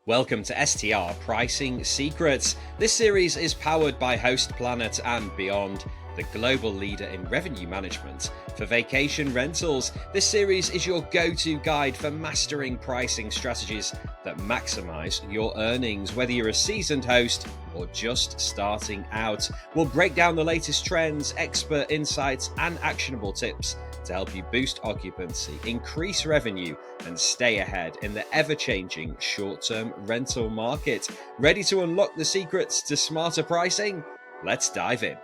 Welcome to STR Pricing Secrets. This series is powered by Host Planet and Beyond, the global leader in revenue management for vacation rentals. This series is your go-to guide for mastering pricing strategies that maximize your earnings, whether you're a seasoned host or just starting out. We'll break down the latest trends, expert insights, and actionable tips to help you boost occupancy, increase revenue, and stay ahead in the ever-changing short-term rental market. Ready to unlock the secrets to smarter pricing? Let's dive in.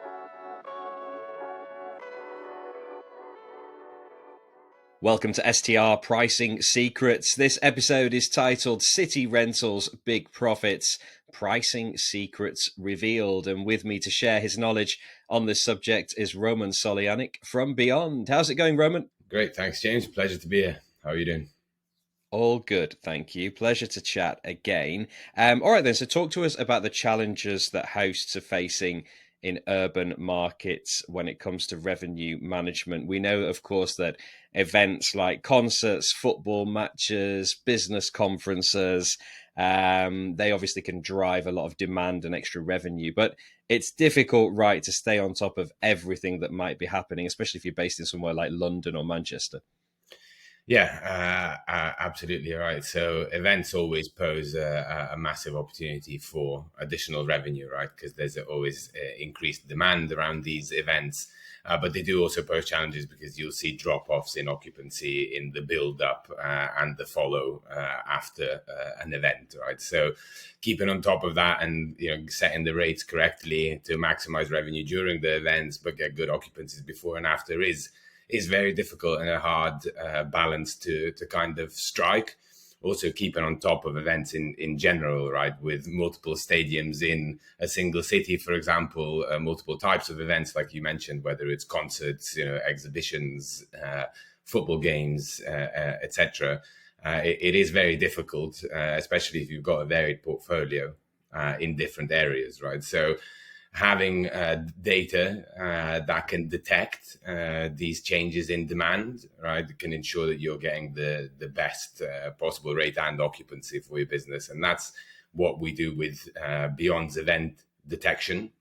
Welcome to STR Pricing Secrets. This episode is titled City Rentals Big Profits, Pricing Secrets Revealed. And with me to share his knowledge on this subject is Roman Solyanyk from Beyond. How's it going, Roman? Great. Thanks, James. Pleasure to be here. How are you doing? All good, thank you. Pleasure to chat again. All right then, so talk to us about the challenges that hosts are facing in urban markets when it comes to revenue management. We know, of course, that events like concerts, football matches, business conferences, they obviously can drive a lot of demand and extra revenue, but it's difficult, right, to stay on top of everything that might be happening, especially if you're based in somewhere like London or Manchester. Yeah, absolutely right. So events always pose a massive opportunity for additional revenue, right? Because there's always increased demand around these events. But they do also pose challenges because you'll see drop-offs in occupancy in the build-up and the follow after an event, right? So keeping on top of that and setting the rates correctly to maximize revenue during the events, but get good occupancies before and after is very difficult and a hard balance to kind of strike. Also keeping on top of events in general, right, with multiple stadiums in a single city, for example, multiple types of events, like you mentioned, whether it's concerts, exhibitions, football games, etc. It is very difficult, especially if you've got a varied portfolio in different areas, right? So having data that can detect these changes in demand, right, can ensure that you're getting the best possible rate and occupancy for your business. And that's what we do with Beyond's event detection.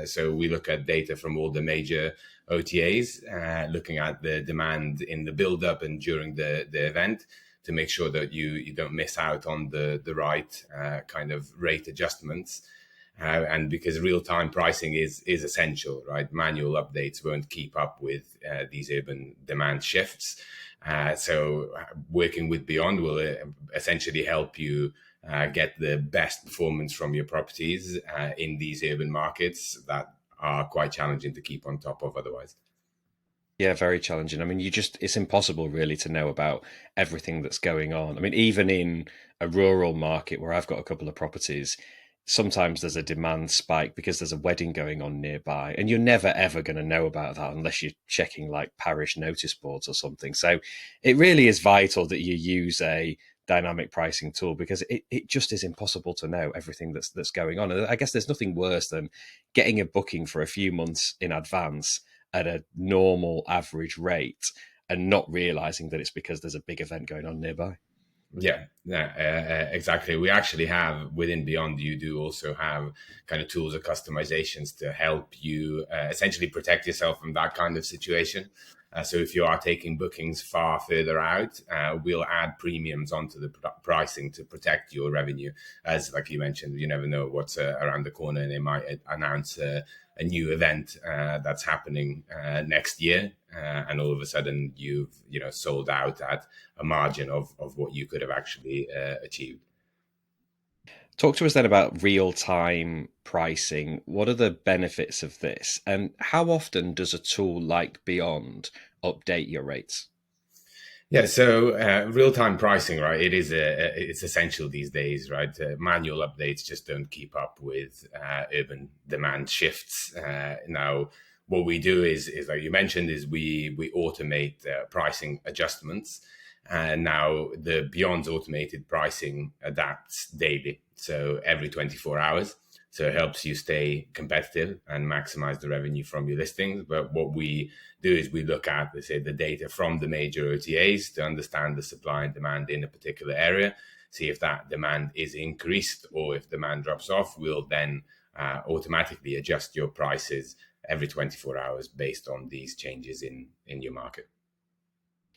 So we look at data from all the major OTAs, looking at the demand in the build-up and during the event to make sure that you don't miss out on the right kind of rate adjustments. And because real-time pricing is essential, right? Manual updates won't keep up with these urban demand shifts. So working with Beyond will essentially help you get the best performance from your properties in these urban markets that are quite challenging to keep on top of otherwise. Yeah, very challenging. I mean, it's impossible really to know about everything that's going on. I mean, even in a rural market where I've got a couple of properties, sometimes there's a demand spike because there's a wedding going on nearby, and you're never ever going to know about that unless you're checking like parish notice boards or something. So it really is vital that you use a dynamic pricing tool because it just is impossible to know everything that's going on. And I guess there's nothing worse than getting a booking for a few months in advance at a normal average rate and not realizing that it's because there's a big event going on nearby. Yeah, exactly. We actually have within Beyond, you do also have kind of tools or customizations to help you essentially protect yourself from that kind of situation. So if you are taking bookings far further out, we'll add premiums onto the pricing to protect your revenue. As like you mentioned, you never know what's around the corner, and they might announce a new event that's happening next year, and all of a sudden you've sold out at a margin of what you could have actually achieved. Talk to us then about real-time pricing. What are the benefits of this, and how often does a tool like Beyond update your rates? Yeah, so real-time pricing, right? It's essential these days, right? Manual updates just don't keep up with urban demand shifts. Now, what we do is like you mentioned, is we automate pricing adjustments. And now the Beyond's automated pricing adapts daily, so every 24 hours. So it helps you stay competitive and maximize the revenue from your listings. But what we do is we look at, let's say, the data from the major OTAs to understand the supply and demand in a particular area, see if that demand is increased, or if demand drops off, we'll then automatically adjust your prices every 24 hours based on these changes in your market.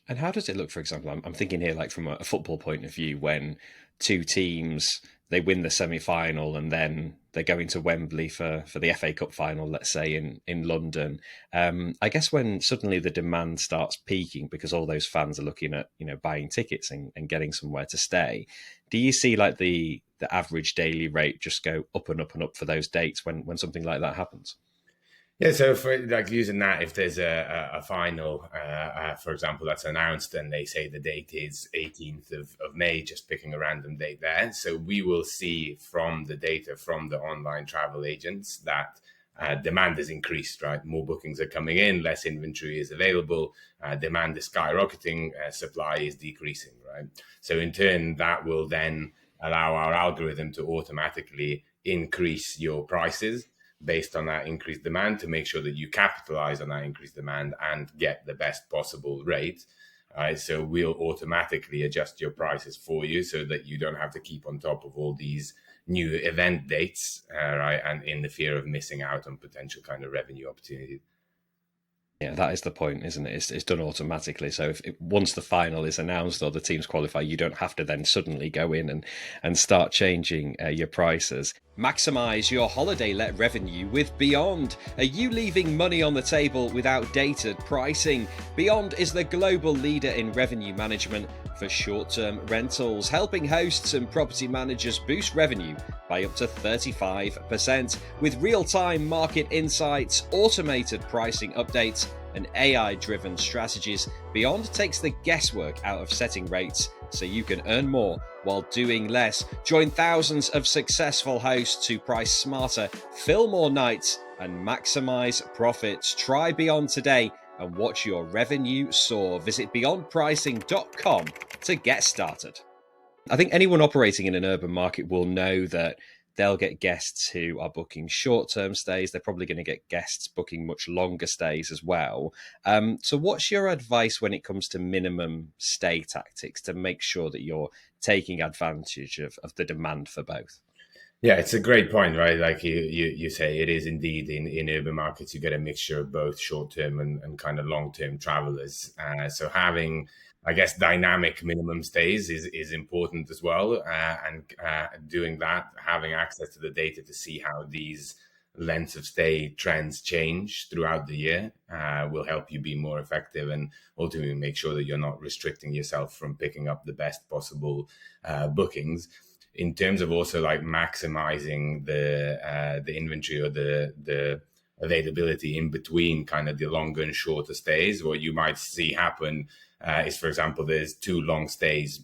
And how does it look, for example? I'm thinking here, like from a football point of view, when two teams they win the semi-final and then they're going to Wembley for the FA Cup final, let's say in London. I guess when suddenly the demand starts peaking because all those fans are looking at buying tickets and getting somewhere to stay. Do you see like the average daily rate just go up and up and up for those dates when something like that happens? Yeah, so for like using that, if there's a final, for example, that's announced and they say the date is 18th of May, just picking a random date there. So we will see from the data from the online travel agents that demand has increased, right? More bookings are coming in, less inventory is available, demand is skyrocketing, supply is decreasing, right? So in turn, that will then allow our algorithm to automatically increase your prices based on that increased demand to make sure that you capitalize on that increased demand and get the best possible rate. So we'll automatically adjust your prices for you so that you don't have to keep on top of all these new event dates, right? And in the fear of missing out on potential kind of revenue opportunities. Yeah, that is the point, isn't it? It's done automatically. So if once the final is announced or the teams qualify, you don't have to then suddenly go in and start changing your prices. Maximise your holiday let revenue with Beyond. Are you leaving money on the table with outdated pricing? Beyond is the global leader in revenue management for short-term rentals, helping hosts and property managers boost revenue by up to 35% with real-time market insights, automated pricing updates, and AI-driven strategies. Beyond takes the guesswork out of setting rates so you can earn more while doing less. Join thousands of successful hosts who price smarter, fill more nights, and maximize profits. Try Beyond today and watch your revenue soar. Visit beyondpricing.com to get started. I think anyone operating in an urban market will know that they'll get guests who are booking short-term stays. They're probably going to get guests booking much longer stays as well. So what's your advice when it comes to minimum stay tactics to make sure that you're taking advantage of the demand for both? Yeah, it's a great point, right? Like you say, it is indeed in urban markets, you get a mixture of both short term and kind of long term travelers. So having, I guess, dynamic minimum stays is important as well. And doing that, having access to the data to see how these lengths of stay trends change throughout the year will help you be more effective and ultimately make sure that you're not restricting yourself from picking up the best possible bookings. In terms of also like maximizing the inventory or the availability in between kind of the longer and shorter stays, what you might see happen is, for example, there's two long stays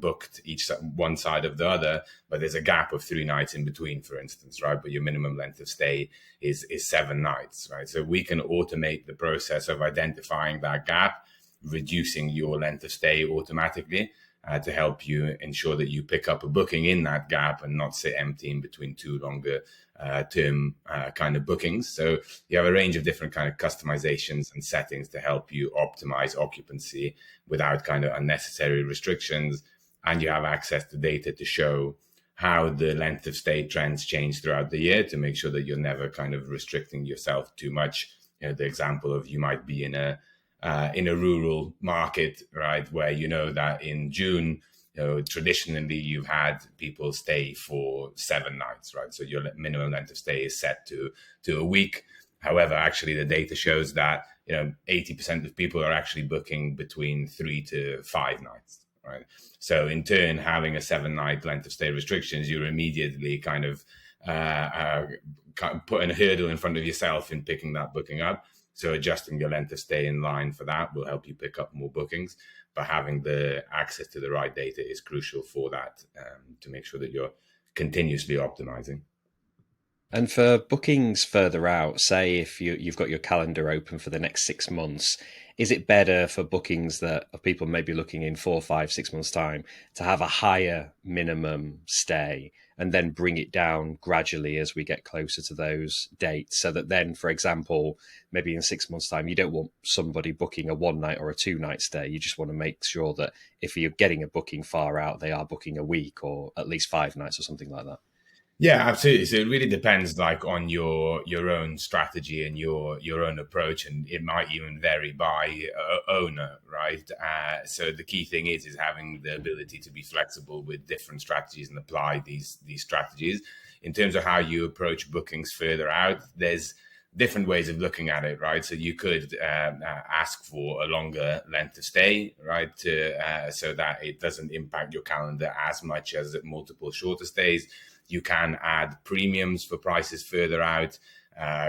booked each one side of the other, but there's a gap of 3 nights in between, for instance, right? But your minimum length of stay is 7 nights, right? So we can automate the process of identifying that gap, reducing your length of stay automatically, to help you ensure that you pick up a booking in that gap and not sit empty in between two longer term kind of bookings. So you have a range of different kind of customizations and settings to help you optimize occupancy without kind of unnecessary restrictions. And you have access to data to show how the length of stay trends change throughout the year to make sure that you're never kind of restricting yourself too much. The example of you might be in a rural market, right, where you know that in June, traditionally you've had people stay for 7 nights, right? So your minimum length of stay is set to a week. However, actually, the data shows that 80% of people are actually booking between 3 to 5 nights, right? So in turn, having a 7-night length of stay restrictions, you're immediately kind of putting a hurdle in front of yourself in picking that booking up. So adjusting your length of stay in line for that will help you pick up more bookings. But having the access to the right data is crucial for that, to make sure that you're continuously optimizing. And for bookings further out, say if you've got your calendar open for the next 6 months, is it better for bookings that of people maybe looking in 4, 5, 6 months' time to have a higher minimum stay and then bring it down gradually as we get closer to those dates? So that then, for example, maybe in 6 months' time, you don't want somebody booking a 1 night or a 2 night stay. You just want to make sure that if you're getting a booking far out, they are booking a week or at least 5 nights or something like that. Yeah, absolutely. So it really depends, like, on your own strategy and your own approach, and it might even vary by owner, right? So the key thing is having the ability to be flexible with different strategies and apply these strategies. In terms of how you approach bookings further out, there's different ways of looking at it, right? So you could ask for a longer length of stay, right, so that it doesn't impact your calendar as much as multiple shorter stays. You can add premiums for prices further out.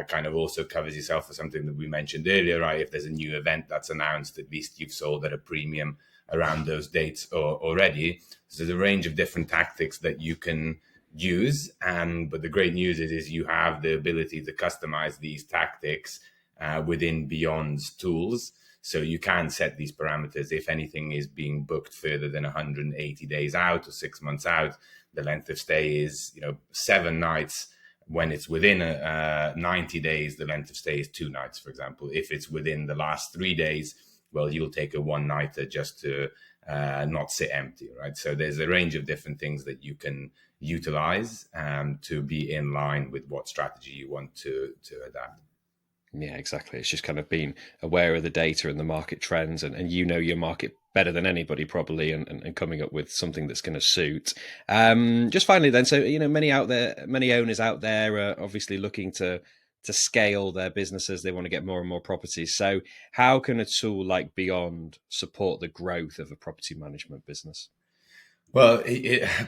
Kind of also covers yourself for something that we mentioned earlier, right? If there's a new event that's announced, at least you've sold at a premium around those dates already. So there's a range of different tactics that you can use. But the great news is you have the ability to customize these tactics within Beyond's tools. So you can set these parameters. If anything is being booked further than 180 days out or 6 months out, the length of stay is 7 nights. When it's within 90 days, the length of stay is 2 nights, for example. If it's within the last 3 days, well, you'll take a 1-nighter just to not sit empty, right? So there's a range of different things that you can utilize to be in line with what strategy you want to adapt. Yeah, exactly. It's just kind of being aware of the data and the market trends, and your market better than anybody probably, and coming up with something that's going to suit. Just finally then, so many owners out there are obviously looking to scale their businesses. They want to get more and more properties. So how can a tool like Beyond support the growth of a property management business? Well,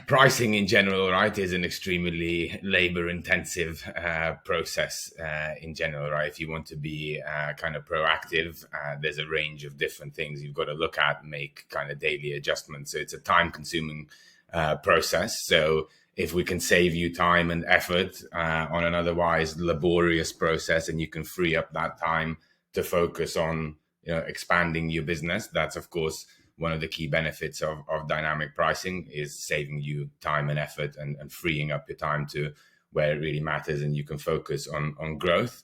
pricing in general, right, is an extremely labor-intensive process in general, right? If you want to be kind of proactive, there's a range of different things you've got to look at and make kind of daily adjustments. So it's a time-consuming process. So if we can save you time and effort on an otherwise laborious process, and you can free up that time to focus on expanding your business, that's, of course, one of the key benefits of dynamic pricing, is saving you time and effort and freeing up your time to where it really matters, and you can focus on growth.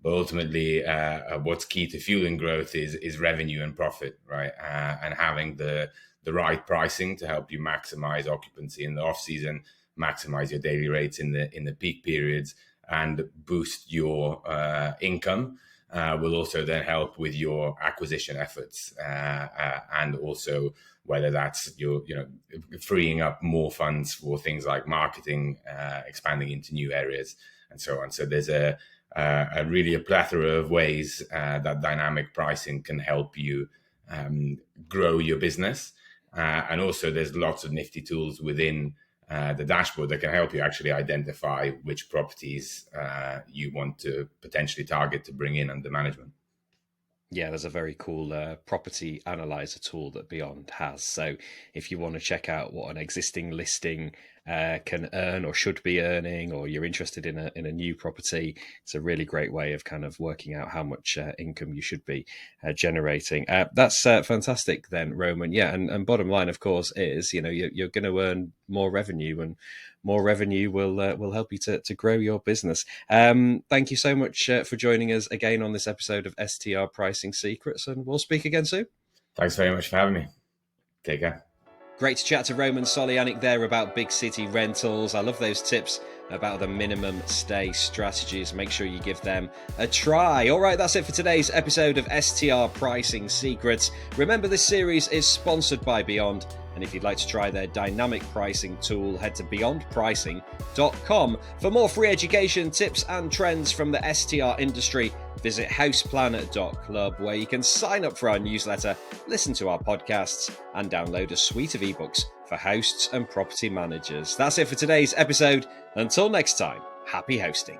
But ultimately, what's key to fueling growth is revenue and profit, right? And having the right pricing to help you maximize occupancy in the off season, maximize your daily rates in the peak periods, and boost your income. Will also then help with your acquisition efforts, and also whether that's your freeing up more funds for things like marketing, expanding into new areas, and so on. So there's a really a plethora of ways that dynamic pricing can help you grow your business, and also there's lots of nifty tools within the dashboard that can help you actually identify which properties you want to potentially target to bring in under management. Yeah, there's a very cool property analyzer tool that Beyond has. So if you want to check out what an existing listing can earn or should be earning, or you're interested in a new property, it's a really great way of kind of working out how much income you should be generating. That's fantastic then, Roman. Yeah, and bottom line, of course, is you're going to earn more revenue, and more revenue will help you to grow your business. Thank you so much for joining us again on this episode of STR Pricing Secrets, and we'll speak again soon. Thanks very much for having me. Take care. Great to chat to Roman Solyanyk there about big city rentals. I love those tips about the minimum stay strategies. Make sure you give them a try. All right, that's it for today's episode of STR Pricing Secrets. Remember, this series is sponsored by Beyond, and if you'd like to try their dynamic pricing tool, head to beyondpricing.com. For more free education, tips and trends from the STR industry, visit houseplanner.club, where you can sign up for our newsletter, listen to our podcasts, and download a suite of ebooks for hosts and property managers. That's it for today's episode. Until next time, happy hosting.